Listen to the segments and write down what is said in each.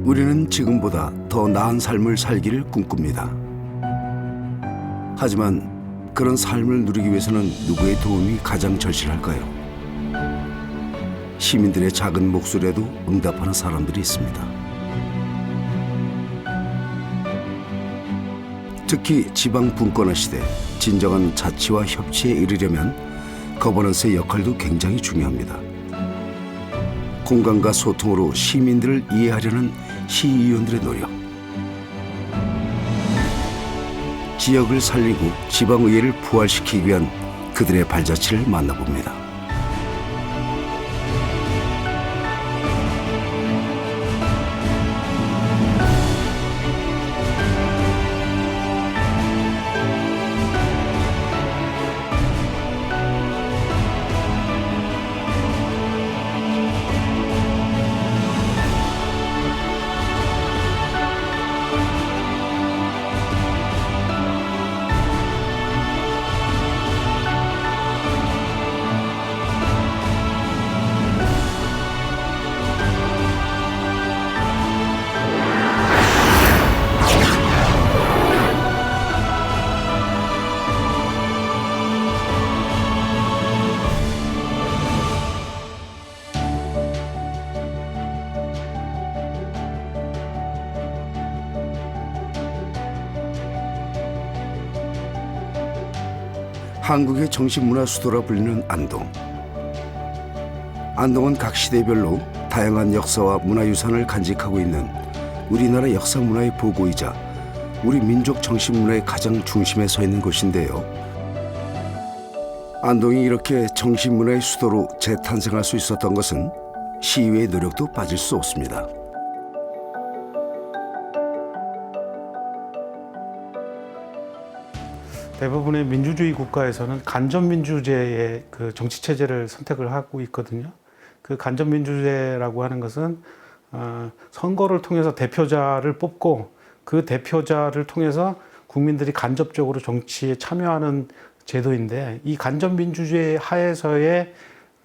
우리는 지금보다 더 나은 삶을 살기를 꿈꿉니다. 하지만 그런 삶을 누리기 위해서는 누구의 도움이 가장 절실할까요? 시민들의 작은 목소리에도 응답하는 사람들이 있습니다. 특히 지방 분권화 시대 진정한 자치와 협치에 이르려면 거버넌스의 역할도 굉장히 중요합니다. 공감과 소통으로 시민들을 이해하려는 시의원들의 노력, 지역을 살리고 지방의회를 부활시키기 위한 그들의 발자취를 만나봅니다. 한국의 정신문화 수도라 불리는 안동. 안동은 각 시대별로 다양한 역사와 문화유산을 간직하고 있는 우리나라 역사문화의 보고이자 우리 민족 정신문화의 가장 중심에 서 있는 곳인데요. 안동이 이렇게 정신문화의 수도로 재탄생할 수 있었던 것은 시의회의 노력도 빠질 수 없습니다. 대부분의 민주주의 국가에서는 간접민주제의 그 정치체제를 선택을 하고 있거든요. 그 간접민주제라고 하는 것은 선거를 통해서 대표자를 뽑고 그 대표자를 통해서 국민들이 간접적으로 정치에 참여하는 제도인데, 이 간접민주제 하에서의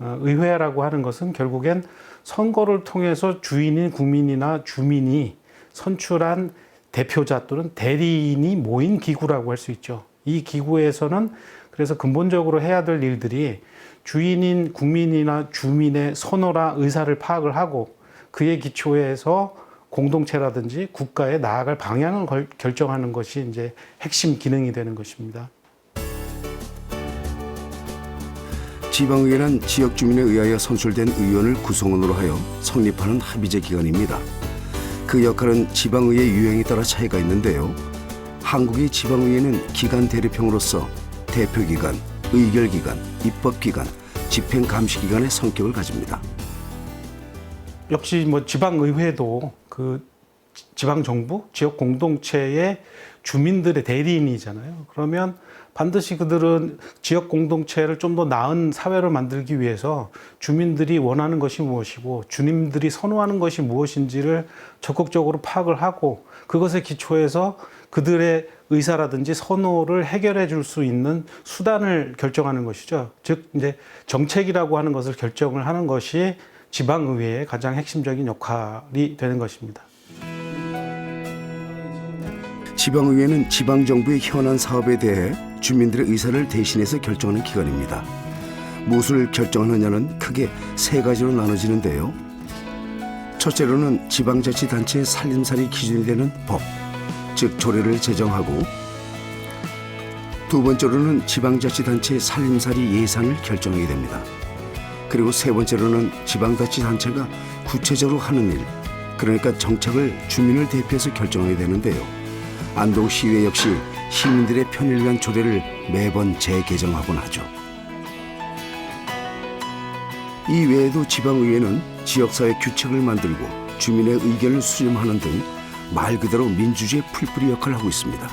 의회라고 하는 것은 결국엔 선거를 통해서 주인인 국민이나 주민이 선출한 대표자 또는 대리인이 모인 기구라고 할 수 있죠. 이 기구에서는 그래서 근본적으로 해야 될 일들이 주인인 국민이나 주민의 선호나 의사를 파악을 하고 그에 기초해서 공동체라든지 국가에 나아갈 방향을 결정하는 것이 이제 핵심 기능이 되는 것입니다. 지방의회는 지역 주민에 의하여 선출된 의원을 구성원으로 하여 성립하는 합의제 기관입니다. 그 역할은 지방의회 유형에 따라 차이가 있는데요. 한국의 지방의회는 기관 대립형으로서 대표기관, 의결기관, 입법기관, 집행감시기관의 성격을 가집니다. 역시 지방의회도 그 지방정부, 지역 공동체의 주민들의 대리인이잖아요. 그러면 반드시 그들은 지역 공동체를 좀 더 나은 사회를 만들기 위해서 주민들이 원하는 것이 무엇이고 주민들이 선호하는 것이 무엇인지를 적극적으로 파악을 하고 그것에 기초해서 그들의 의사라든지 선호를 해결해 줄 수 있는 수단을 결정하는 것이죠. 즉 이제 정책이라고 하는 것을 결정을 하는 것이 지방의회의 가장 핵심적인 역할이 되는 것입니다. 지방의회는 지방정부의 현안 사업에 대해 주민들의 의사를 대신해서 결정하는 기관입니다. 무엇을 결정하느냐는 크게 세 가지로 나눠지는데요. 첫째로는 지방자치단체의 살림살이 기준이 되는 법, 즉 조례를 제정하고, 두 번째로는 지방자치단체의 살림살이 예산을 결정하게 됩니다. 그리고 세 번째로는 지방자치단체가 구체적으로 하는 일, 그러니까 정책을 주민을 대표해서 결정하게 되는데요. 안동시의회 역시 시민들의 편의를 위한 조례를 매번 재개정하곤 하죠. 이 외에도 지방의회는 지역사회 규칙을 만들고 주민의 의견을 수렴하는 등 말 그대로 민주주의 풀뿌리 역할을 하고 있습니다.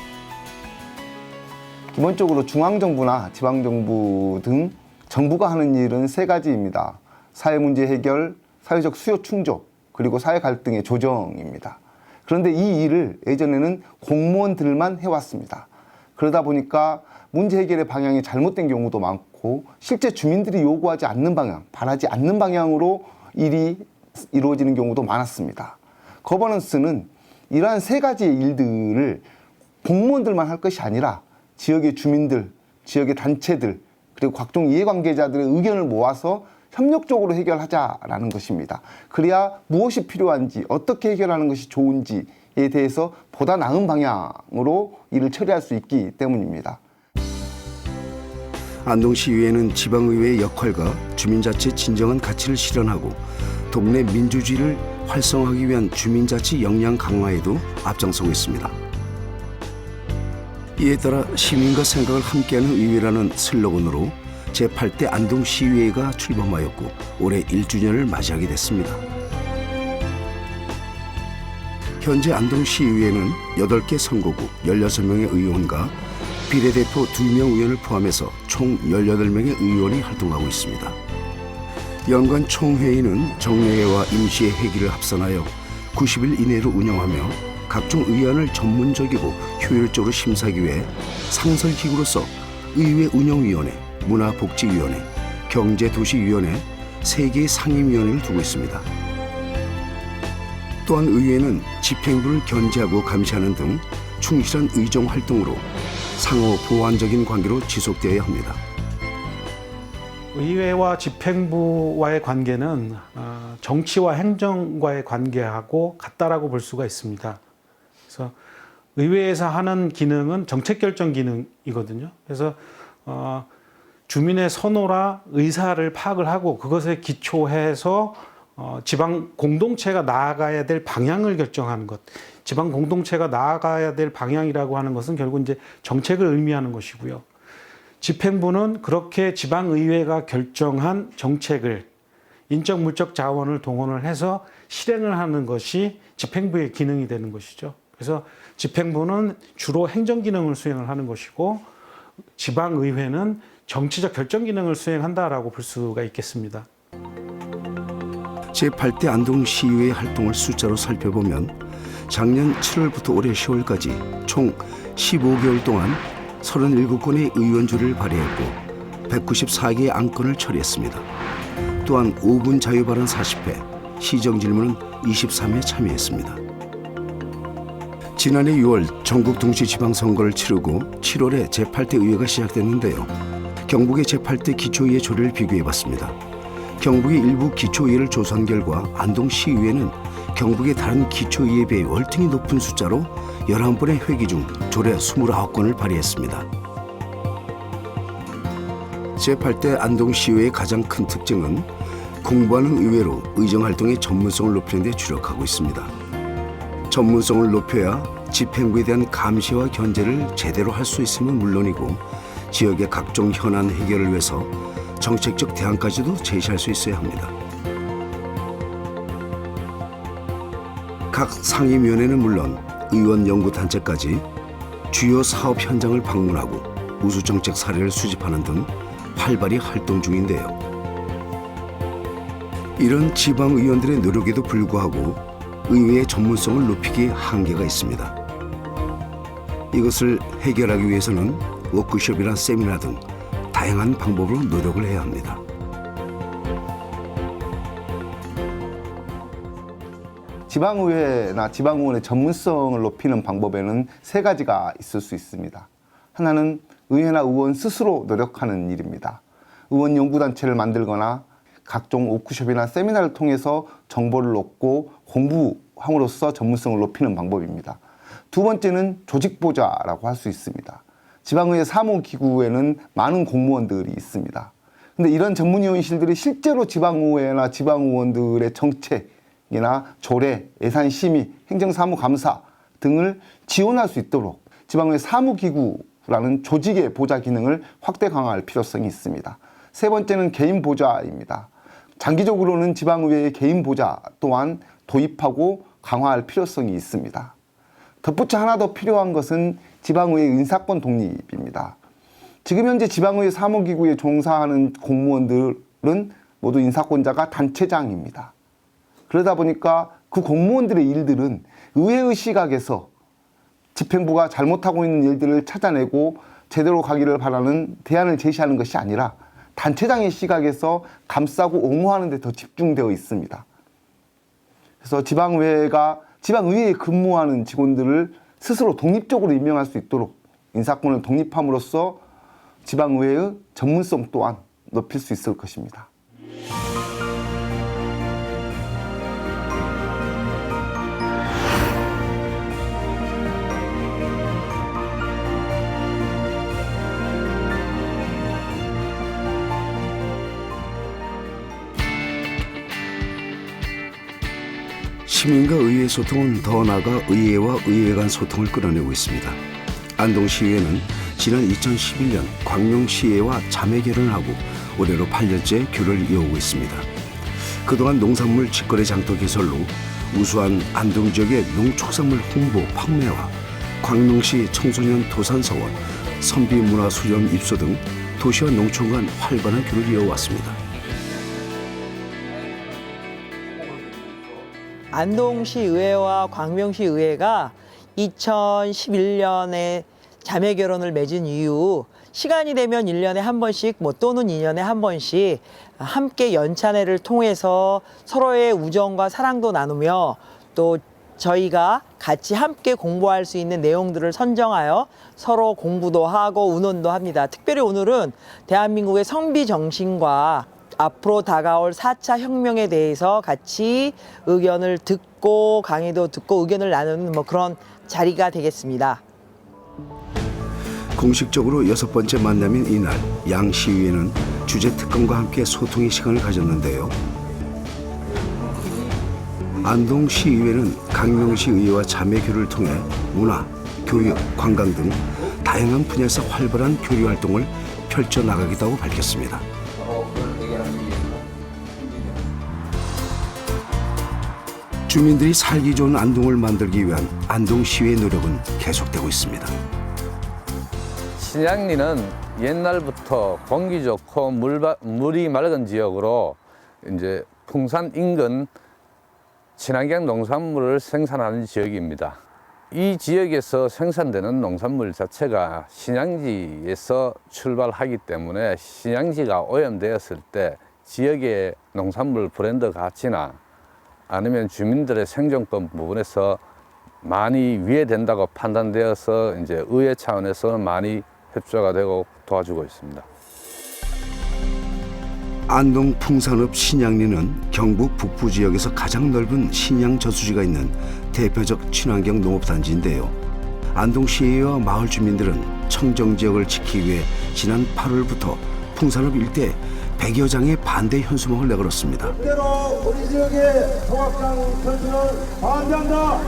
기본적으로 중앙정부나 지방정부 등 정부가 하는 일은 세 가지입니다. 사회문제 해결, 사회적 수요 충족, 그리고 사회 갈등의 조정입니다. 그런데 이 일을 예전에는 공무원들만 해왔습니다. 그러다 보니까 문제 해결의 방향이 잘못된 경우도 많고 실제 주민들이 요구하지 않는 방향, 바라지 않는 방향으로 일이 이루어지는 경우도 많았습니다. 거버넌스는 이러한 세 가지의 일들을 공무원들만 할 것이 아니라 지역의 주민들, 지역의 단체들, 그리고 각종 이해관계자들의 의견을 모아서 협력적으로 해결하자라는 것입니다. 그래야 무엇이 필요한지, 어떻게 해결하는 것이 좋은지에 대해서 보다 나은 방향으로 일을 처리할 수 있기 때문입니다. 안동시의회는 지방의회의 역할과 주민자치의 진정한 가치를 실현하고 동네 민주주의를 활성화하기 위한 주민자치 역량 강화에도 앞장서고 있습니다. 이에 따라 시민과 생각을 함께하는 의회라는 슬로건으로 제8대 안동시의회가 출범하였고 올해 1주년을 맞이하게 됐습니다. 현재 안동시의회는 8개 선거구 16명의 의원과 비례대표 2명 의원을 포함해서 총 18명의 의원이 활동하고 있습니다. 연간 총회의는 정례회와 임시회 회기를 합산하여 90일 이내로 운영하며 각종 의안을 전문적이고 효율적으로 심사하기 위해 상설기구로서 의회 운영위원회, 문화복지위원회, 경제도시위원회 3개의 상임위원회를 두고 있습니다. 또한 의회는 집행부를 견제하고 감시하는 등 충실한 의정 활동으로 상호 보완적인 관계로 지속되어야 합니다. 의회와 집행부와의 관계는 정치와 행정과의 관계하고 같다라고 볼 수가 있습니다. 그래서 의회에서 하는 기능은 정책 결정 기능이거든요. 그래서 주민의 선호나 의사를 파악을 하고 그것에 기초해서 지방 공동체가 나아가야 될 방향을 결정하는 것. 지방 공동체가 나아가야 될 방향이라고 하는 것은 결국 이제 정책을 의미하는 것이고요. 집행부는 그렇게 지방의회가 결정한 정책을 인적 물적 자원을 동원을 해서 실행을 하는 것이 집행부의 기능이 되는 것이죠. 그래서 집행부는 주로 행정 기능을 수행을 하는 것이고 지방의회는 정치적 결정 기능을 수행한다라고 볼 수가 있겠습니다. 제8대 안동시의회 활동을 숫자로 살펴보면 작년 7월부터 올해 10월까지 총 15개월 동안 37건의 의원주를 발의했고 194개의 안건을 처리했습니다. 또한 5분 자유발언 40회, 시정질문은 23회 참여했습니다. 지난해 6월 전국 동시지방선거를 치르고 7월에 제8대 의회가 시작됐는데요. 경북의 제8대 기초의회 조례를 비교해봤습니다. 경북의 일부 기초의회를 조사한 결과 안동시의회는 경북의 다른 기초의회에 비해 월등히 높은 숫자로 11번의 회기 중 조례 29건을 발의했습니다. 제8대 안동시의회의 가장 큰 특징은 공부하는 의회로 의정활동의 전문성을 높이는 데 주력하고 있습니다. 전문성을 높여야 집행부에 대한 감시와 견제를 제대로 할 수 있음은 물론이고 지역의 각종 현안 해결을 위해서 정책적 대안까지도 제시할 수 있어야 합니다. 각 상임위원회는 물론 의원 연구단체까지 주요 사업 현장을 방문하고 우수정책 사례를 수집하는 등 활발히 활동 중인데요. 이런 지방의원들의 노력에도 불구하고 의회의 전문성을 높이기에 한계가 있습니다. 이것을 해결하기 위해서는 워크숍이나 세미나 등 다양한 방법으로 노력을 해야 합니다. 지방의회나 지방의원의 전문성을 높이는 방법에는 3가지가 있을 수 있습니다. 하나는 의회나 의원 스스로 노력하는 일입니다. 의원 연구단체를 만들거나 각종 워크숍이나 세미나를 통해서 정보를 얻고 공부함으로써 전문성을 높이는 방법입니다. 두 번째는 조직보좌라고 할 수 있습니다. 지방의회 사무기구에는 많은 공무원들이 있습니다. 근데 이런 전문위원실들이 실제로 지방의회나 지방의원들의 정책이나 조례, 예산심의, 행정사무감사 등을 지원할 수 있도록 지방의회 사무기구라는 조직의 보좌 기능을 확대 강화할 필요성이 있습니다. 세 번째는 개인 보좌입니다. 장기적으로는 지방의회의 개인 보좌 또한 도입하고 강화할 필요성이 있습니다. 덧붙여 하나 더 필요한 것은 지방의회 인사권 독립입니다. 지금 현재 지방의회 사무기구에 종사하는 공무원들은 모두 인사권자가 단체장입니다. 그러다 보니까 그 공무원들의 일들은 의회의 시각에서 집행부가 잘못하고 있는 일들을 찾아내고 제대로 가기를 바라는 대안을 제시하는 것이 아니라 단체장의 시각에서 감싸고 옹호하는 데 더 집중되어 있습니다. 그래서 지방의회가 지방의회에 근무하는 직원들을 스스로 독립적으로 임명할 수 있도록 인사권을 독립함으로써 지방의회의 전문성 또한 높일 수 있을 것입니다. 시민과 의회 소통은 더 나아가 의회와 의회 간 소통을 끌어내고 있습니다. 안동시의회는 지난 2011년 광명시의회와 자매 결연을 하고 올해로 8년째 교류를 이어오고 있습니다. 그동안 농산물 직거래 장터 개설로 우수한 안동 지역의 농축산물 홍보 판매와 광명시 청소년 도산서원, 선비문화수련 입소 등 도시와 농촌 간 활발한 교류를 이어왔습니다. 안동시 의회와 광명시 의회가 2011년에 자매 결혼을 맺은 이후 시간이 되면 1년에 한 번씩 또는 2년에 한 번씩 함께 연찬회를 통해서 서로의 우정과 사랑도 나누며 또 저희가 같이 함께 공부할 수 있는 내용들을 선정하여 서로 공부도 하고 의논도 합니다. 특별히 오늘은 대한민국의 성비 정신과 앞으로 다가올 4차 혁명에 대해서 같이 의견을 듣고 강의도 듣고 의견을 나누는 그런 자리가 되겠습니다. 공식적으로 6번째 만남인 이날 양 시의회는 주제 특강과 함께 소통의 시간을 가졌는데요. 안동시의회는 강명시의회와 자매교류를 통해 문화, 교육, 관광 등 다양한 분야에서 활발한 교류 활동을 펼쳐나가겠다고 밝혔습니다. 주민들이 살기 좋은 안동을 만들기 위한 안동시의회 노력은 계속되고 있습니다. 신양리는 옛날부터 공기 좋고 물이 맑은 지역으로 이제 풍산 인근 친환경 농산물을 생산하는 지역입니다. 이 지역에서 생산되는 농산물 자체가 신양지에서 출발하기 때문에 신양지가 오염되었을 때 지역의 농산물 브랜드 가치나 아니면 주민들의 생존권 부분에서 많이 위해된다고 판단되어서 이제 의회 차원에서 많이 협조가 되고 도와주고 있습니다. 안동 풍산읍 신양리는 경북 북부 지역에서 가장 넓은 신양 저수지가 있는 대표적 친환경 농업단지인데요. 안동시의회와 마을 주민들은 청정 지역을 지키기 위해 지난 8월부터 풍산읍 일대 100여 장의 반대 현수막을 내걸었습니다. 절대로 우리 지역의 소각장 설치를 반대한다.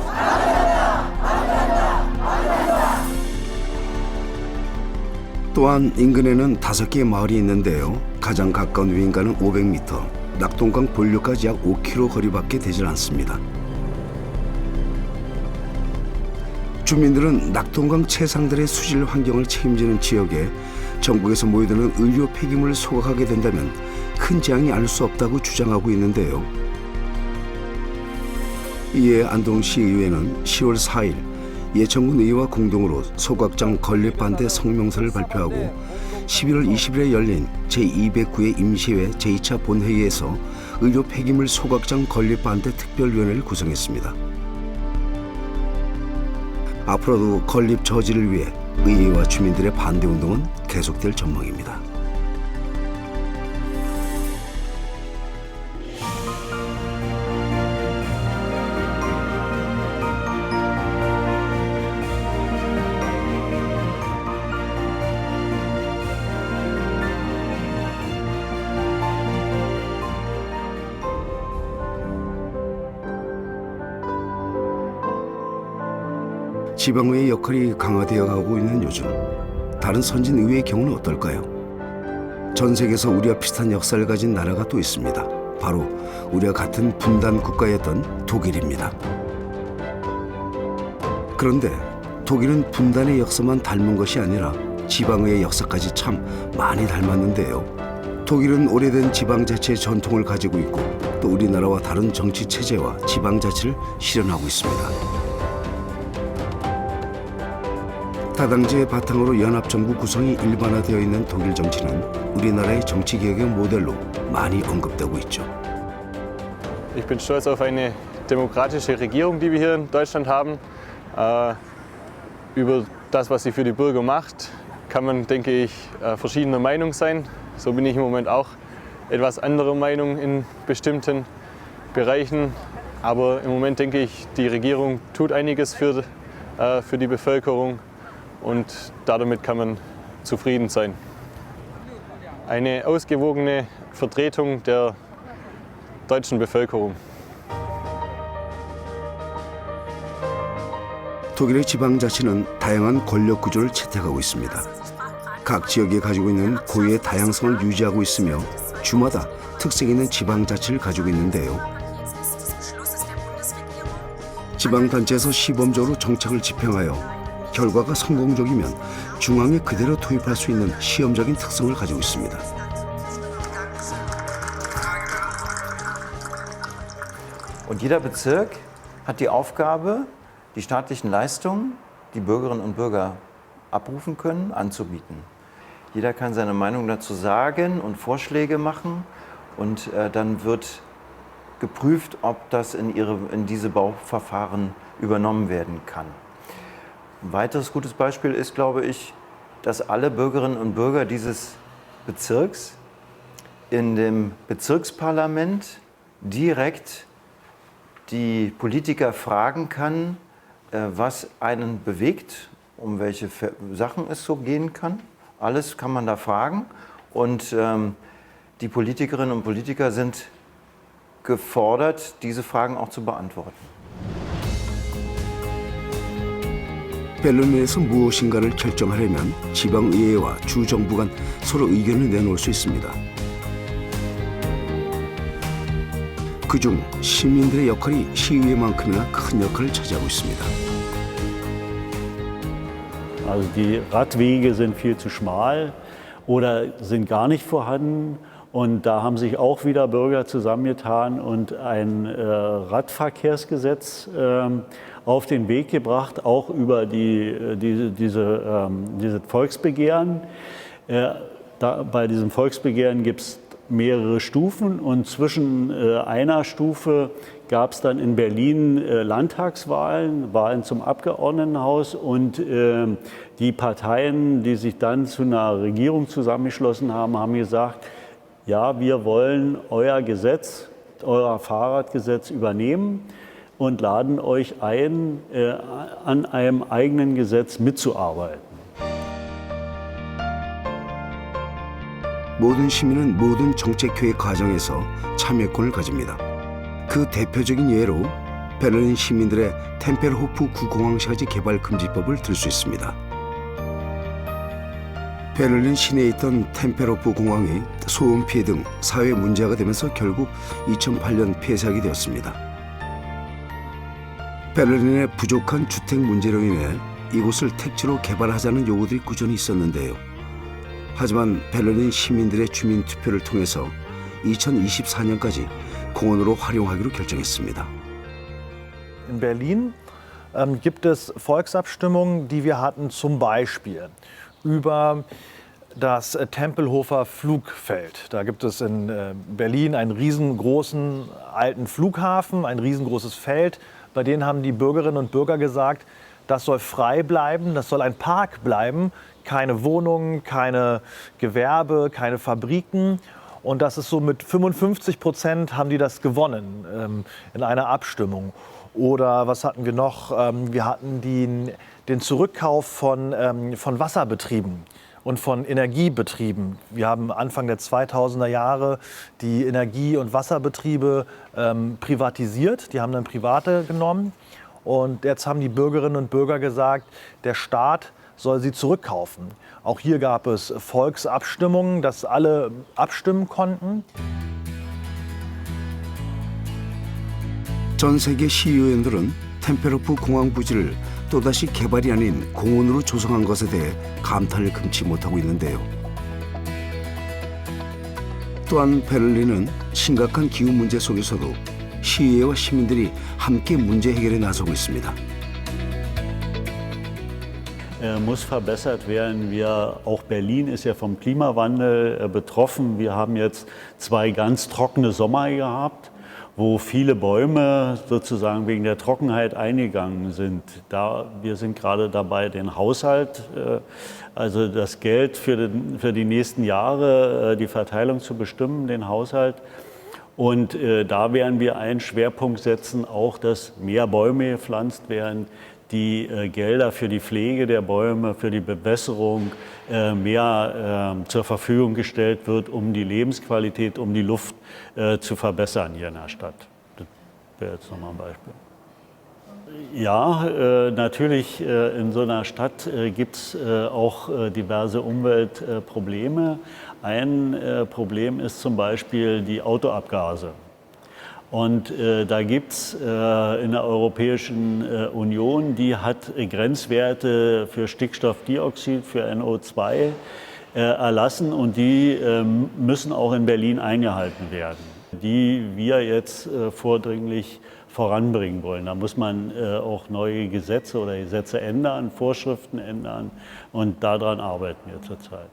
또한 인근에는 5개의 마을이 있는데요. 가장 가까운 위인가는 500m, 낙동강 본류까지 약 5km 거리밖에 되질 않습니다. 주민들은 낙동강 채상들의 수질 환경을 책임지는 지역에 전국에서 모여드는 의료 폐기물을 소각하게 된다면 큰 재앙이 아닐 수 없다고 주장하고 있는데요. 이에 안동시의회는 10월 4일 예천군 의회와 공동으로 소각장 건립 반대 성명서를 발표하고 11월 20일에 열린 제209회 임시회 제2차 본회의에서 의료 폐기물 소각장 건립 반대 특별위원회를 구성했습니다. 앞으로도 건립 저지를 위해 의회와 주민들의 반대 운동은 계속될 전망입니다. 지방의회 역할이 강화되어 가고 있는 요즘 다른 선진 의회의 경우는 어떨까요? 전 세계에서 우리와 비슷한 역사를 가진 나라가 또 있습니다. 바로 우리와 같은 분단 국가였던 독일입니다. 그런데 독일은 분단의 역사만 닮은 것이 아니라 지방의회 역사까지 참 많이 닮았는데요. 독일은 오래된 지방자치의 전통을 가지고 있고 또 우리나라와 다른 정치 체제와 지방자치를 실현하고 있습니다. 다당제의 바탕으로 연합정부 구성이 일반화되어 있는 독일 정치는 우리나라의 정치개혁의 모델로 많이 언급되고 있죠. Ich bin stolz auf eine demokratische Regierung, die wir hier in Deutschland haben. Über das, was sie für die Bürger macht, kann man, denke ich, verschiedener Meinung sein. So bin ich im Moment auch etwas anderer Meinung in bestimmten Bereichen. Aber im Moment denke ich, die Regierung tut einiges für die Bevölkerung und damit kann man zufrieden sein. Eine ausgewogene Vertretung der deutschen Bevölkerung. 독일의 지방자치는 다양한 권력 구조를 채택하고 있습니다. 각 지역이 가지고 있는 고유의 다양성을 유지하고 있으며 주마다 특색 있는 지방자치를 가지고 있는데요. 지방단체에서 시범적으로 정책을 집행하여 결과가 성공적이면 중앙에 그대로 도입할 수 있는 시험적인 특성을 가지고 있습니다. Und jeder Bezirk hat die Aufgabe, die staatlichen Leistungen, die Bürgerinnen und Bürger abrufen können, anzubieten. Jeder kann seine Meinung dazu sagen und Vorschläge machen und dann wird geprüft, ob das in diese Bauverfahren übernommen werden kann. Ein weiteres gutes Beispiel ist, glaube ich, dass alle Bürgerinnen und Bürger dieses Bezirks in dem Bezirksparlament direkt die Politiker fragen kann, was einen bewegt, um welche Sachen es so gehen kann. Alles kann man da fragen und die Politikerinnen und Politiker sind gefordert, diese Fragen auch zu beantworten. 벨르린에서 무엇인가를 결정하려면 지방의회와 주정부 간 서로 의견을 내놓을 수 있습니다. 그중 시민들의 역할이 시의회만큼이나 큰 역할을 차지하고 있습니다. Also die Radwege sind viel zu schmal oder sind gar nicht vorhanden. Und da haben sich auch wieder Bürger zusammengetan und ein Radverkehrsgesetz auf den Weg gebracht, auch über diese Volksbegehren. Bei diesem Volksbegehren gibt es mehrere Stufen und zwischen einer Stufe gab es dann in Berlin Landtagswahlen, Wahlen zum Abgeordnetenhaus und die Parteien, die sich dann zu einer Regierung zusammengeschlossen haben, haben gesagt, ja, wir wollen euer Gesetz, euer Fahrradgesetz übernehmen und laden euch ein, an einem eigenen Gesetz mitzuarbeiten. 모든 시민은 모든 정책회의 과정에서 참여권을 가집니다. 그 대표적인 예로 베를린 시민들의 템펠호프 구공항시가지 개발 금지법을 들 수 있습니다. 베를린 시내에 있던 템펠호프 공항이 소음 피해 등 사회 문제가 되면서 결국 2008년 폐쇄하게 되었습니다. 베를린의 부족한 주택 문제로 인해 이곳을 택지로 개발하자는 요구들이 꾸준히 있었는데요. 하지만 베를린 시민들의 주민 투표를 통해서 2024년까지 공원으로 활용하기로 결정했습니다. In Berlin gibt es Volksabstimmungen, die wir hatten, zum Beispiel über das Tempelhofer Flugfeld. Da gibt es in Berlin einen riesengroßen alten Flughafen, ein riesengroßes Feld. Bei denen haben die Bürgerinnen und Bürger gesagt, das soll frei bleiben, das soll ein Park bleiben, keine Wohnungen, keine Gewerbe, keine Fabriken. Und das ist so mit 55% haben die das gewonnen in einer Abstimmung. Oder was hatten wir noch? Wir hatten den Zurückkauf von Wasserbetrieben und von Energiebetrieben. Wir haben Anfang der 2000er Jahre die Energie- und Wasserbetriebe privatisiert. Die haben dann Private genommen. Und jetzt haben die Bürgerinnen und Bürger gesagt, der Staat soll sie zurückkaufen. Auch hier gab es Volksabstimmungen, dass alle abstimmen konnten. 전 세계 시의원들은 템펠호프 공항 부지를 또다시 개발이 아닌 공원으로 조성한 것에 대해 감탄을 금치 못하고 있는데요. 또한 베를린은 심각한 기후 문제 속에서도 시의회와 시민들이 함께 문제 해결에 나서고 있습니다. Muss verbessert werden. Auch Berlin ist ja vom Klimawandel betroffen. Wir haben jetzt 2 ganz trockene Sommer gehabt, wo viele Bäume sozusagen wegen der Trockenheit eingegangen sind. Wir sind gerade dabei, den Haushalt, also das Geld für die nächsten Jahre, die Verteilung zu bestimmen, den Haushalt. Und da werden wir einen Schwerpunkt setzen, auch dass mehr Bäume gepflanzt werden, die Gelder für die Pflege der Bäume, für die Bewässerung mehr zur Verfügung gestellt wird, um die Lebensqualität, um die Luft zu verbessern hier in der Stadt. Das wäre jetzt nochmal ein Beispiel. Ja, natürlich in so einer Stadt gibt es auch diverse Umweltprobleme. Ein Problem ist zum Beispiel die Autoabgase. Und da gibt es in der Europäischen Union, die hat Grenzwerte für Stickstoffdioxid, für NO2 erlassen und die müssen auch in Berlin eingehalten werden, die wir jetzt vordringlich voranbringen wollen. Da muss man auch neue Gesetze oder Gesetze ändern, Vorschriften ändern und daran arbeiten wir zurzeit.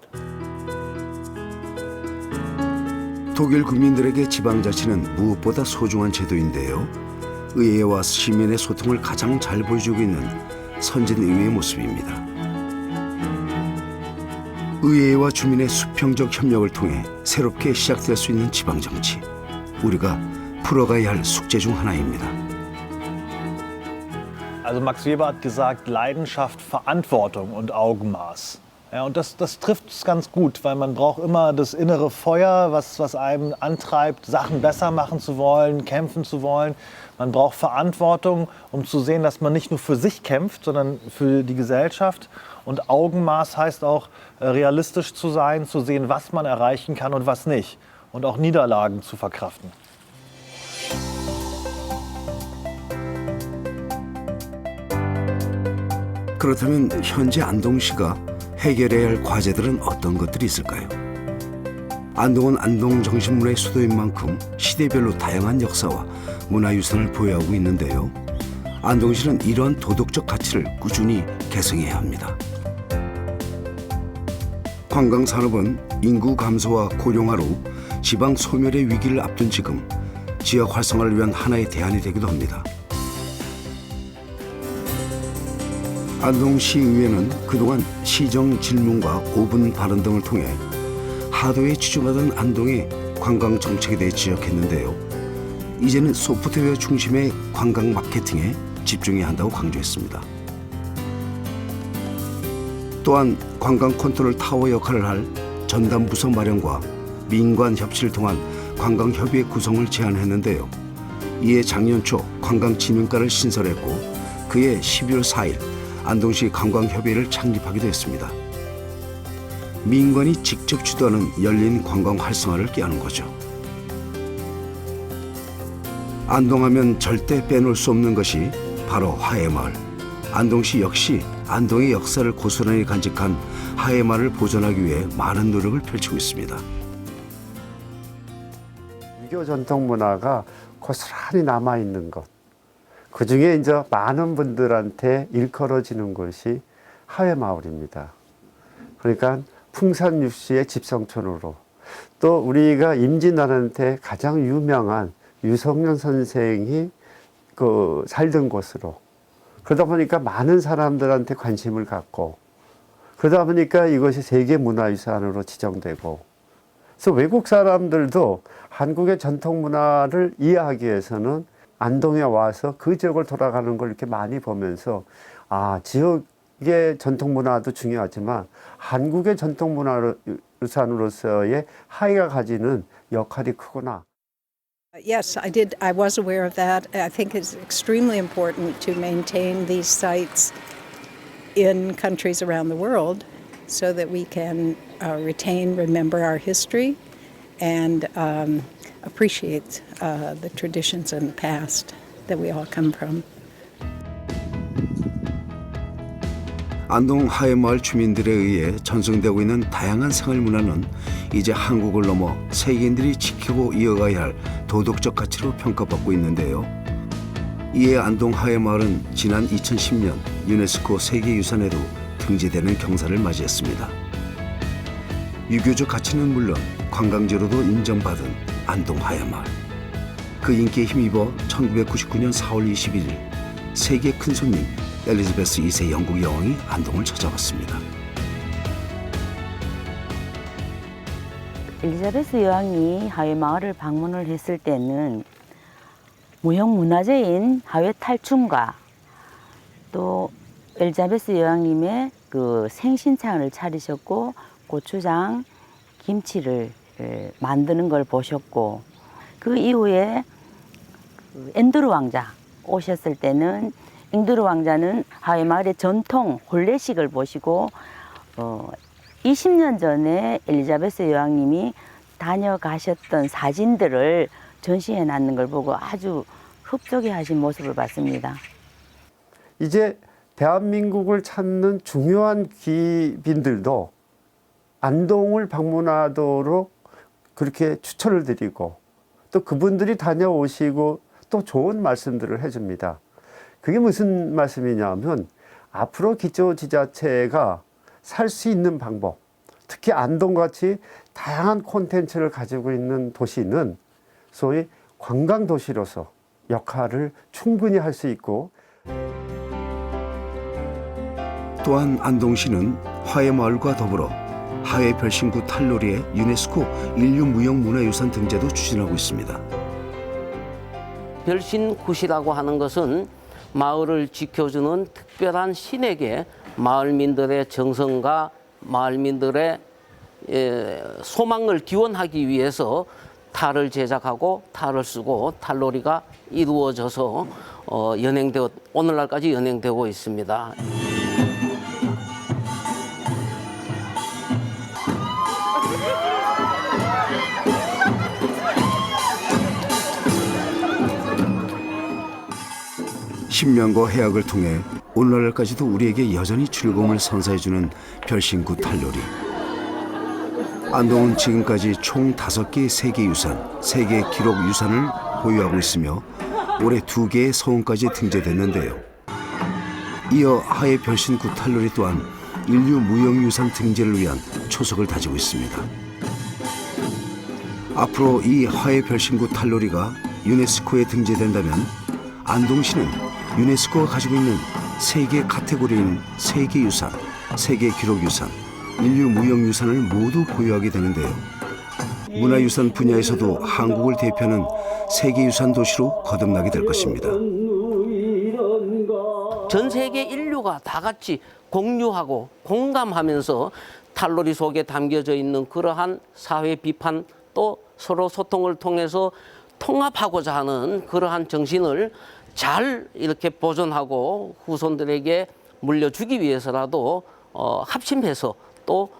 독일 국민들에게 지방자치는 무엇보다 소중한 제도인데요. 의회와 시민의 소통을 가장 잘 보여주고 있는 선진의회의 모습입니다. 의회와 주민의 수평적 협력을 통해 새롭게 시작될 수 있는 지방정치. 우리가 풀어가야 할 숙제 중 하나입니다. Also Max Weber hat gesagt, Leidenschaft, Verantwortung und Augenmaß. Ja, und das trifft es ganz gut, weil man braucht immer das innere Feuer, was einem antreibt, Sachen besser machen zu wollen, kämpfen zu wollen. Man braucht Verantwortung, um zu sehen, dass man nicht nur für sich kämpft, sondern für die Gesellschaft. Und Augenmaß heißt auch, realistisch zu sein, zu sehen, was man erreichen kann und was nicht. Und auch Niederlagen zu verkraften. 그렇다면 현재 안동시가 해결해야 할 과제들은 어떤 것들이 있을까요? 안동은 안동정신문화의 수도인 만큼 시대별로 다양한 역사와 문화유산을 보유하고 있는데요. 안동시는 이러한 도덕적 가치를 꾸준히 계승해야 합니다. 관광산업은 인구 감소와 고령화로 지방 소멸의 위기를 앞둔 지금 지역 활성화를 위한 하나의 대안이 되기도 합니다. 안동시의회는 그동안 시정 질문과 5분 발언 등을 통해 하도에 치중하던 안동의 관광 정책에 대해 지적했는데요. 이제는 소프트웨어 중심의 관광 마케팅에 집중해야 한다고 강조했습니다. 또한 관광 컨트롤 타워 역할을 할 전담 부서 마련과 민관 협치를 통한 관광협의회 구성을 제안했는데요. 이에 작년 초 관광진흥과를 신설했고 그해 12월 4일 안동시 관광협의회를 창립하기도 했습니다. 민관이 직접 주도하는 열린 관광 활성화를 꾀하는 거죠. 안동하면 절대 빼놓을 수 없는 것이 바로 하회마을. 안동시 역시 안동의 역사를 고스란히 간직한 하회마을을 보존하기 위해 많은 노력을 펼치고 있습니다. 유교 전통 문화가 고스란히 남아있는 것. 그 중에 이제 많은 분들한테 일컬어지는 곳이 하회마을입니다. 그러니까 풍산육시의 집성촌으로 또 우리가 임진왜란때 가장 유명한 유성년 선생이 살던 곳으로 그러다 보니까 많은 사람들한테 관심을 갖고 그러다 보니까 이것이 세계문화유산으로 지정되고 그래서 외국 사람들도 한국의 전통 문화를 이해하기 위해서는 안동에 와서 그 지역을 돌아가는 걸 이렇게 많이 보면서 지역의 전통 문화도 중요하지만 한국의 전통 문화유산으로서의 하회가 가지는 역할이 크구나. Yes, I did. I was aware of that. I think it's extremely important to maintain these sites in countries around the world so that we can remember our history and appreciate the traditions and the past that we all come from. 안동 하회마을 주민들에 의해 전승되고 있는 다양한 생활 문화는 이제 한국을 넘어 세계인들이 지키고 이어가야 할 도덕적 가치로 평가받고 있는데요. 이에 안동 하회마을은 지난 2010년 유네스코 세계유산에도 등재되는 경사를 맞이했습니다. 유교적 가치는 물론 관광지로도 인정받은 안동 하회마을. 그 인기에 힘입어 1999년 4월 21일 세계 큰손님 엘리자베스 2세 영국 여왕이 안동을 찾아왔습니다. 엘리자베스 여왕이 하회 마을을 방문을 했을 때는 무형문화재인 하회 탈춤과 또 엘리자베스 여왕님의 그 생신상을 차리셨고 고추장, 김치를 만드는 걸 보셨고 그 이후에 앤드루 왕자 오셨을 때는 앤드루 왕자는 하회 마을의 전통 혼례식을 보시고 20년 전에 엘리자베스 여왕님이 다녀가셨던 사진들을 전시해 놨는 걸 보고 아주 흡족해 하신 모습을 봤습니다. 이제 대한민국을 찾는 중요한 귀빈들도 안동을 방문하도록 그렇게 추천을 드리고 또 그분들이 다녀오시고 또 좋은 말씀들을 해줍니다. 그게 무슨 말씀이냐면 앞으로 기초지자체가 살 수 있는 방법, 특히 안동같이 다양한 콘텐츠를 가지고 있는 도시는 소위 관광도시로서 역할을 충분히 할 수 있고 또한 안동시는 화해마을과 더불어 하회 별신구 탈놀이의 유네스코 인류무형문화유산 등재도 추진하고 있습니다. 별신굿이라고 하는 것은 마을을 지켜주는 특별한 신에게 마을민들의 정성과 마을민들의 소망을 기원하기 위해서 탈을 제작하고 탈을 쓰고 탈놀이가 이루어져서 오늘날까지 연행되고 있습니다. 신명과 해악을 통해 오늘날까지도 우리에게 여전히 즐거움을 선사해주는 별신구 탈놀이. 안동은 지금까지 총 5개의 세계유산, 세계 기록유산을 보유하고 있으며 올해 2개의 서원까지 등재됐는데요. 이어 하회 별신구 탈놀이 또한 인류무형유산 등재를 위한 초석을 다지고 있습니다. 앞으로 이 하회 별신구 탈놀이가 유네스코에 등재된다면 안동시는 유네스코가 가지고 있는 세계 카테고리인 세계유산, 세계기록유산, 인류무형유산을 모두 보유하게 되는데요. 문화유산 분야에서도 한국을 대표하는 세계유산 도시로 거듭나게 될 것입니다. 전 세계 인류가 다 같이 공유하고 공감하면서 탈놀이 속에 담겨져 있는 그러한 사회 비판 또 서로 소통을 통해서 통합하고자 하는 그러한 정신을 잘 이렇게 보존하고 후손들에게 물려주기 위해서라도 합심해서 또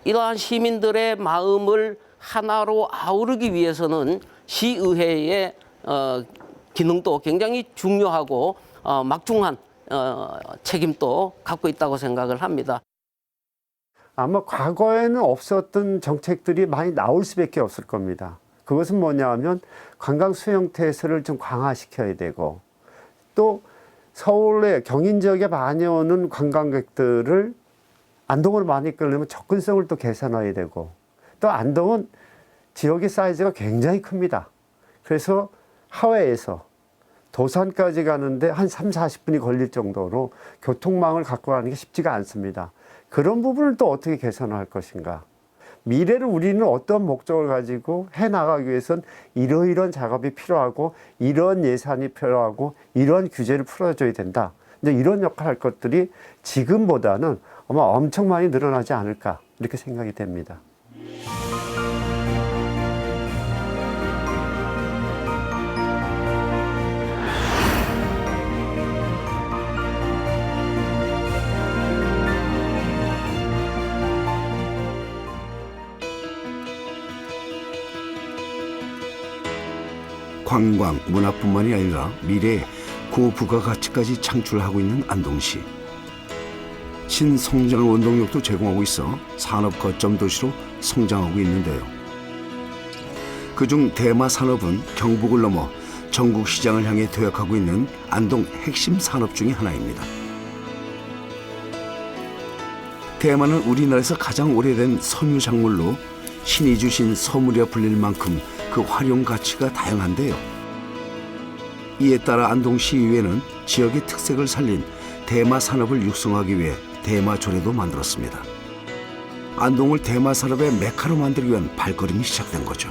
이러한 시민들의 마음을 하나로 아우르기 위해서는 시의회의 기능도 굉장히 중요하고 막중한 책임도 갖고 있다고 생각을 합니다. 아마 과거에는 없었던 정책들이 많이 나올 수밖에 없을 겁니다. 그것은 뭐냐면 관광 수용태세를 좀 강화시켜야 되고 또 서울에 경인 지역에 많이 오는 관광객들을 안동으로 많이 끌려면 접근성을 또 개선해야 되고 또 안동은 지역의 사이즈가 굉장히 큽니다. 그래서 하회에서 도산까지 가는데 한 30-40분이 걸릴 정도로 교통망을 갖고 가는 게 쉽지가 않습니다. 그런 부분을 또 어떻게 개선할 것인가. 미래를 우리는 어떤 목적을 가지고 해나가기 위해서는 이러이러한 작업이 필요하고 이런 예산이 필요하고 이런 규제를 풀어줘야 된다. 이제 이런 역할을 할 것들이 지금보다는 아마 엄청 많이 늘어나지 않을까 이렇게 생각이 됩니다. 관광, 문화뿐만이 아니라 미래에 고부가가치까지 창출하고 있는 안동시. 신성장 원동력도 제공하고 있어 산업 거점 도시로 성장하고 있는데요. 그중 대마 산업은 경북을 넘어 전국 시장을 향해 도약하고 있는 안동 핵심 산업 중의 하나입니다. 대마는 우리나라에서 가장 오래된 섬유 작물로 신이 주신 선물이라 불릴 만큼 그 활용 가치가 다양한데요. 이에 따라 안동시의회는 지역의 특색을 살린 대마 산업을 육성하기 위해 대마조례도 만들었습니다. 안동을 대마 산업의 메카로 만들기 위한 발걸음이 시작된 거죠.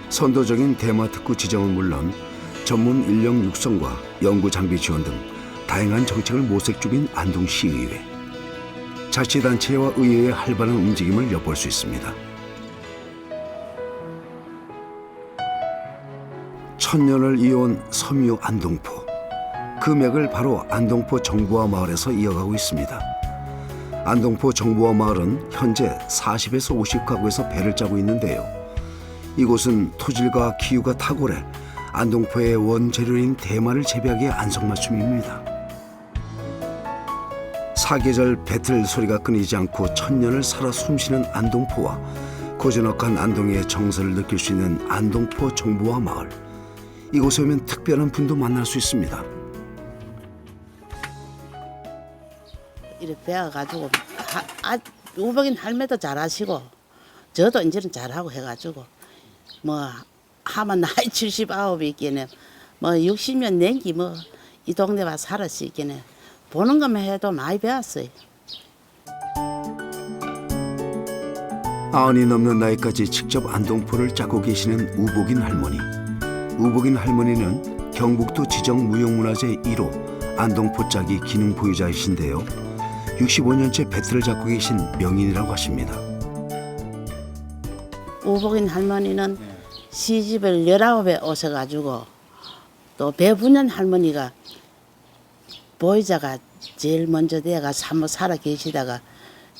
선도적인 대마 특구 지정은 물론 전문 인력 육성과 연구 장비 지원 등 다양한 정책을 모색 중인 안동시의회. 자치단체와 의회의 활발한 움직임을 엿볼 수 있습니다. 천년을 이어온 섬유 안동포. 그 맥을 바로 안동포 정부화 마을에서 이어가고 있습니다. 안동포 정부화 마을은 현재 40에서 50가구에서 배를 짜고 있는데요. 이곳은 토질과 기후가 탁월해 안동포의 원재료인 대마를 재배하기에 안성맞춤입니다. 사계절 배틀 소리가 끊이지 않고 천년을 살아 숨쉬는 안동포와 고즈넉한 안동의 정서를 느낄 수 있는 안동포 정부화 마을. 이곳에 오면 특별한 분도 만날 수 있습니다. 이렇게 배워가지고 우복인 할매도 잘하시고 저도 이제는 잘하고 해가지고 뭐 하면 나이 79이기는 뭐 60년 nen기 뭐 이 동네 와 살았으기는 보는 것만 해도 많이 배웠어요. 90이 넘는 나이까지 직접 안동포를 짜고 계시는 우복인 할머니. 우복인 할머니는 경북도 지정 무형문화재 1호 안동포 짜기 기능 보유자이신데요. 65년째 배틀을 잡고 계신 명인이라고 하십니다. 우복인 할머니는 시집을 19에 오셔가지고 또 배분년 할머니가 보이자가 제일 먼저 돼가 한번 살아 계시다가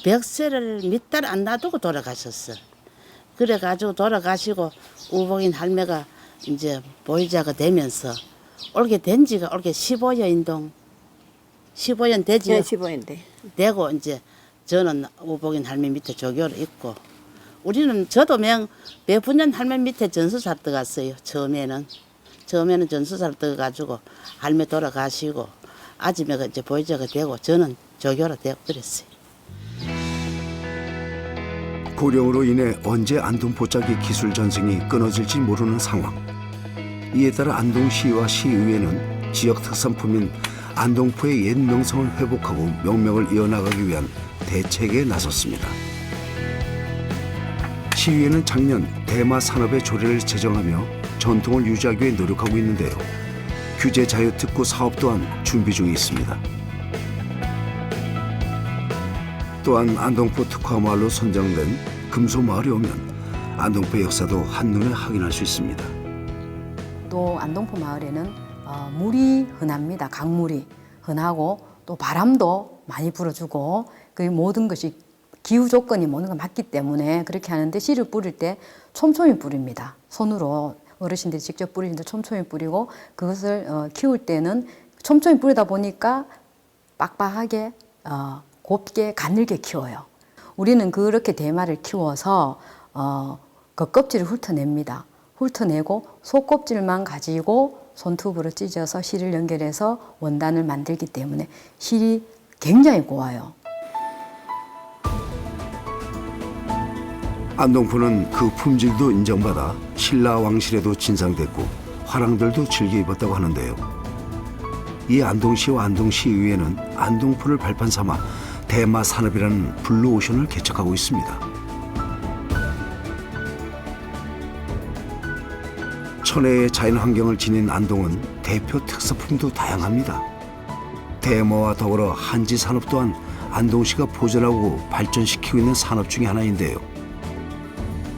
벽세를 몇 달 안 놔두고 돌아가셨어. 그래가지고 돌아가시고 우복인 할매가 이제 보이자가 되면서 올게 된 지가 올게 15년동 15년 되지요. 네, 15년 돼. 되고 이제 저는 우복인 할매 밑에 조교를 있고 우리는 저도 배분년 할매 밑에 전수살 들어갔어요. 처음에는 전수살 들어가지고 할매 돌아가시고 아줌마가 이제 보이자가 되고 저는 조교로 되고 그랬어요. 고령으로 인해 언제 안동포 짜기 기술 전승이 끊어질지 모르는 상황. 이에 따라 안동시와 시의회는 지역 특산품인 안동포의 옛 명성을 회복하고 명명을 이어나가기 위한 대책에 나섰습니다. 시의회는 작년 대마 산업의 조례를 제정하며 전통을 유지하기 위해 노력하고 있는데요. 규제 자유 특구 사업 또한 준비 중에 있습니다. 또한 안동포 특화 마을로 선정된 금소마을에 오면 안동포의 역사도 한눈에 확인할 수 있습니다. 또 안동포 마을에는 물이 흔합니다. 강물이 흔하고 또 바람도 많이 불어주고 그 모든 것이 기후 조건이 모든 걸 맞기 때문에 그렇게 하는데 씨를 뿌릴 때 촘촘히 뿌립니다. 손으로 어르신들이 직접 뿌리는데 촘촘히 뿌리고 그것을 키울 때는 촘촘히 뿌리다 보니까 빡빡하게 곱게 가늘게 키워요. 우리는 그렇게 대마를 키워서 겉껍질을 훑어냅니다. 훑어내고 속껍질만 가지고 손톱으로 찢어서 실을 연결해서 원단을 만들기 때문에 실이 굉장히 고와요. 안동포는 그 품질도 인정받아 신라 왕실에도 진상됐고 화랑들도 즐겨 입었다고 하는데요. 이 안동시와 안동시의회는 안동포를 발판 삼아 대마 산업이라는 블루오션을 개척하고 있습니다. 천혜의 자연 환경을 지닌 안동은 대표 특산품도 다양합니다. 대마와 더불어 한지 산업 또한 안동시가 보존하고 발전시키고 있는 산업 중에 하나인데요.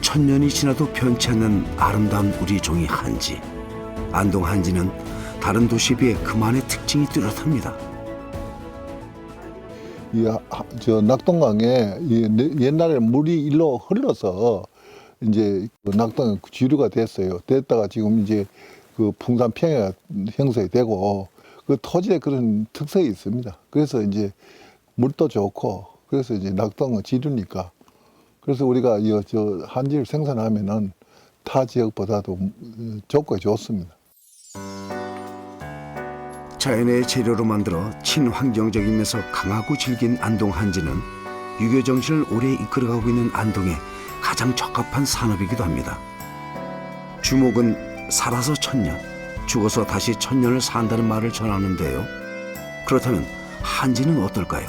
천년이 지나도 변치 않는 아름다운 우리 종이 한지. 안동 한지는 다른 도시에 비해 그만의 특징이 뚜렷합니다. 저 낙동강에 옛날에 물이 일로 흘러서 이제 낙동 지류가 됐어요. 됐다가 지금 이제 그 풍산평야가 형성이 되고 그 토지에 그런 특성이 있습니다. 그래서 이제 물도 좋고 그래서 이제 낙동은 지류니까 그래서 우리가 저 한지를 생산하면은 타 지역보다도 조건이 좋습니다. 자연의 재료로 만들어 친환경적이면서 강하고 질긴 안동 한지는 유교 정신을 오래 이끌어가고 있는 안동에 가장 적합한 산업이기도 합니다. 주목은 살아서 천년, 죽어서 다시 천년을 산다는 말을 전하는데요. 그렇다면 한지는 어떨까요?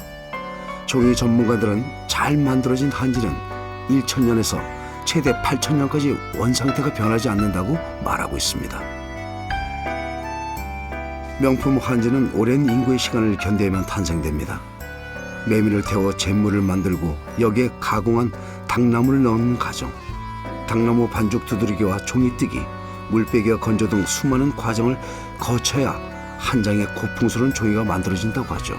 종이 전문가들은 잘 만들어진 한지는 1,000년에서 최대 8,000년까지 원상태가 변하지 않는다고 말하고 있습니다. 명품 한지는 오랜 인구의 시간을 견뎌야만 탄생됩니다. 메밀을 태워 잿물을 만들고 여기에 가공한 당나무를 넣는 과정, 당나무 반죽 두드리기와 종이 뜨기, 물빼기와 건조 등 수많은 과정을 거쳐야 한 장의 고풍스러운 종이가 만들어진다고 하죠.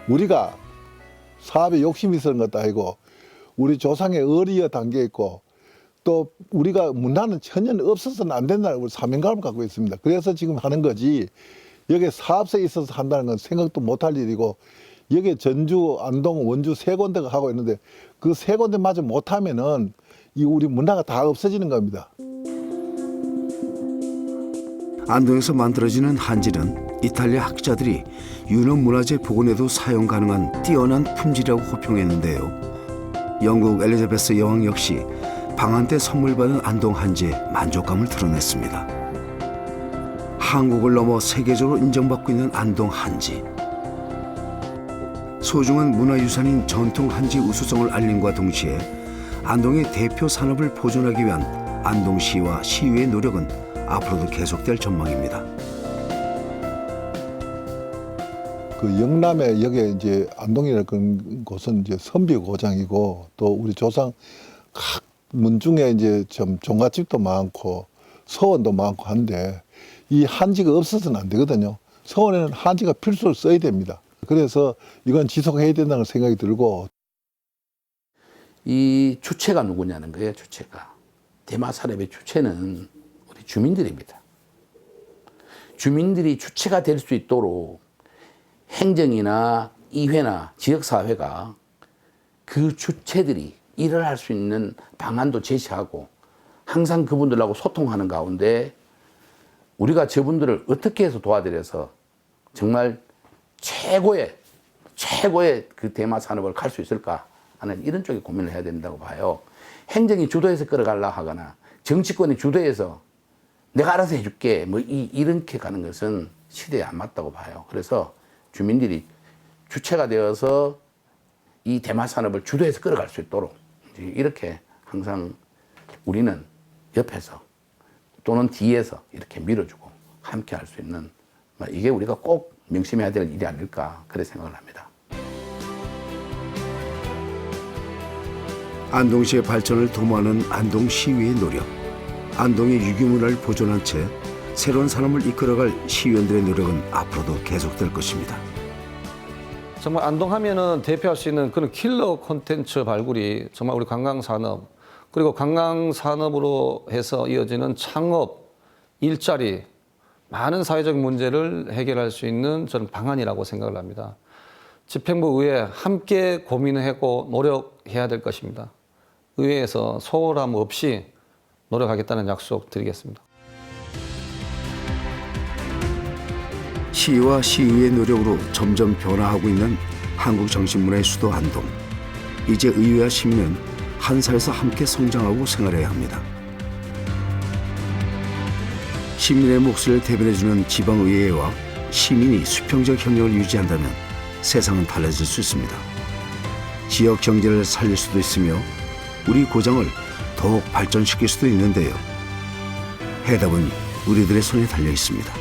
우리가 사업에 욕심이 있었던 것도 아니고 우리 조상의 의리가 담겨 있고 또 우리가 문화는 천년 없어서는 안 된다는 우리 사명감을 갖고 있습니다. 그래서 지금 하는 거지 여기에 사업성에 있어서 한다는 건 생각도 못할 일이고 여기에 전주, 안동, 원주 세 군데가 하고 있는데 그 세 군데마저 못하면은 이 우리 문화가 다 없어지는 겁니다. 안동에서 만들어지는 한지는 이탈리아 학자들이 유럽문화재 복원에도 사용 가능한 뛰어난 품질이라고 호평했는데요. 영국 엘리자베스 여왕 역시 방한 때 선물 받은 안동 한지에 만족감을 드러냈습니다. 한국을 넘어 세계적으로 인정받고 있는 안동 한지. 소중한 문화유산인 전통 한지 우수성을 알림과 동시에 안동의 대표 산업을 보존하기 위한 안동시와 시의회 노력은 앞으로도 계속될 전망입니다. 그 영남에 여기 이제 안동이라는 곳은 이제 선비 고장이고 또 우리 조상 각 문중에 이제 좀 종갓집도 많고 서원도 많고 한데 이 한지가 없어서는 안 되거든요. 서원에는 한지가 필수로 써야 됩니다. 그래서 이건 지속해야 된다는 생각이 들고. 이 주체가 누구냐는 거예요. 주체가. 대마 산업의 주체는 우리 주민들입니다. 주민들이 주체가 될 수 있도록 행정이나 이회나 지역사회가 그 주체들이 일을 할 수 있는 방안도 제시하고 항상 그분들하고 소통하는 가운데 우리가 저분들을 어떻게 해서 도와드려서 정말 최고의 그 대마 산업을 갈 수 있을까 하는 이런 쪽에 고민을 해야 된다고 봐요. 행정이 주도해서 끌어가려 하거나 정치권이 주도해서 내가 알아서 해줄게 뭐 이렇게 가는 것은 시대에 안 맞다고 봐요. 그래서 주민들이 주체가 되어서 이 대마 산업을 주도해서 끌어갈 수 있도록 이렇게 항상 우리는 옆에서 또는 뒤에서 이렇게 밀어주고 함께 할 수 있는 이게 우리가 꼭 명심해야 될 일이 아닐까 그렇게 생각을 합니다. 안동시의 발전을 도모하는 안동시의회의 노력, 안동의 유기문화를 보존한 채 새로운 산업을 이끌어갈 시의원들의 노력은 앞으로도 계속될 것입니다. 정말 안동하면은 대표할 수 있는 그런 킬러 콘텐츠 발굴이 정말 우리 관광산업 그리고 관광산업으로 해서 이어지는 창업, 일자리, 많은 사회적 문제를 해결할 수 있는 저는 방안이라고 생각을 합니다. 집행부 의회 함께 고민하고 노력해야 될 것입니다. 의회에서 소홀함 없이 노력하겠다는 약속 드리겠습니다. 시와 시의회의 노력으로 점점 변화하고 있는 한국 정신문화의 수도 안동. 이제 의회와 시민은 한 살에서 함께 성장하고 생활해야 합니다. 시민의 목소리를 대변해주는 지방의회와 시민이 수평적 협력을 유지한다면 세상은 달라질 수 있습니다. 지역 경제를 살릴 수도 있으며 우리 고장을 더욱 발전시킬 수도 있는데요. 해답은 우리들의 손에 달려 있습니다.